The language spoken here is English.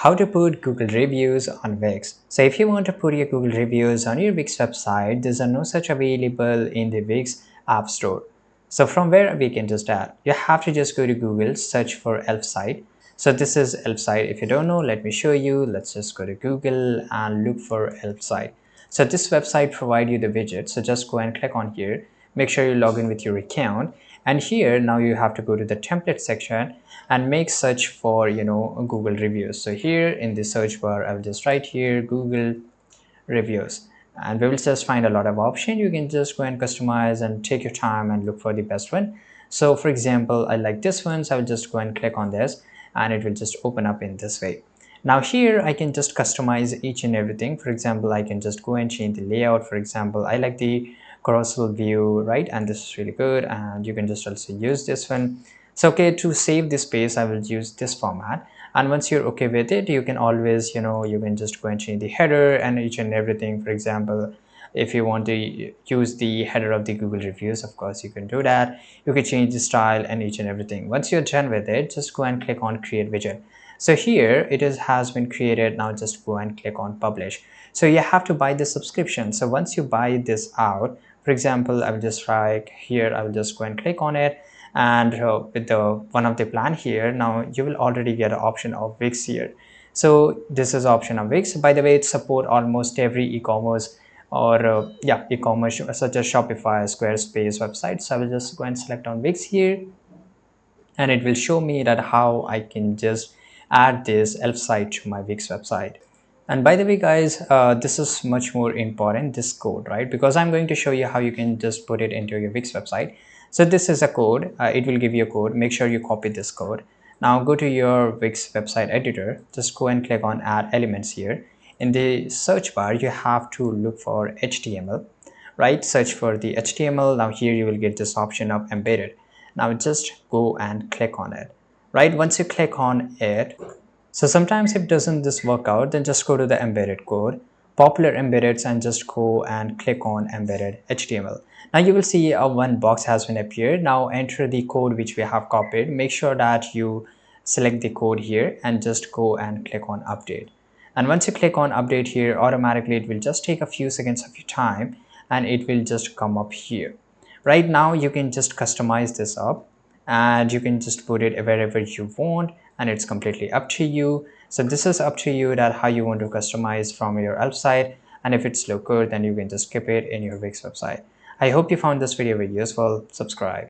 How to put Google reviews on Wix. So if you want to put your Google reviews on your Wix website, there's no such available in the Wix App Store. So from where we can just add, you have to just go to Google, search for Elf site. So this is Elf site. If you don't know, let me show you. Let's just go to Google and look for Elf site. So this website provide you the widget. So just go and click on here. Make sure you log in with your account. And here now you have to go to the template section and make search for Google reviews. So here in the search bar, I will just write here Google reviews, and we will just find a lot of options. You can just go and customize and take your time and look for the best one. So for example, I like this one, so I will just go and click on this and it will just open up in this way. Now here I can just customize each and everything. For example, I can just go and change the layout. For example, I like the carousel view, right? And this is really good, and you can just also use this one. So okay, to save this space, I will use this format. And once you're okay with it, you can always you can just go and change the header and each and everything. For example, if you want to use the header of the Google reviews, of course you can do that. You can change the style and each and everything. Once you're done with it, just go and click on create widget. So here it has been created. Now just go and click on publish. So you have to buy the subscription. So once you buy this out, for example, I will just try here, I will just go and click on it, and with the one of the plan here, now you will already get an option of Wix here. So this is option of Wix. By the way, it support almost every e-commerce or e-commerce such as Shopify, Squarespace website. So I will just go and select on Wix here, and it will show me that how I can just add this elf site to my Wix website. And by the way guys, this is much more important, this code, right? Because I'm going to show you how you can just put it into your Wix website. So this is a code. It will give you a code. Make sure you copy this code. Now go to your Wix website editor. Just go and click on add elements here. In the search bar, you have to look for HTML, right? Search for the HTML. Now here you will get this option of embedded. Now just go and click on it, right? Once you click on it, so sometimes if doesn't this work out, then just go to the embedded code, popular embeddeds, and just go and click on embedded HTML. Now you will see a one box has been appeared. Now enter the code which we have copied. Make sure that you select the code here and just go and click on update. And once you click on update here, automatically it will just take a few seconds of your time and it will just come up here. Right now you can just customize this up and you can just put it wherever you want, and it's completely up to you. So this is up to you that how you want to customize from your Elf site, and if it's look good, then you can just keep it in your Wix website. I hope you found this video very useful. Subscribe.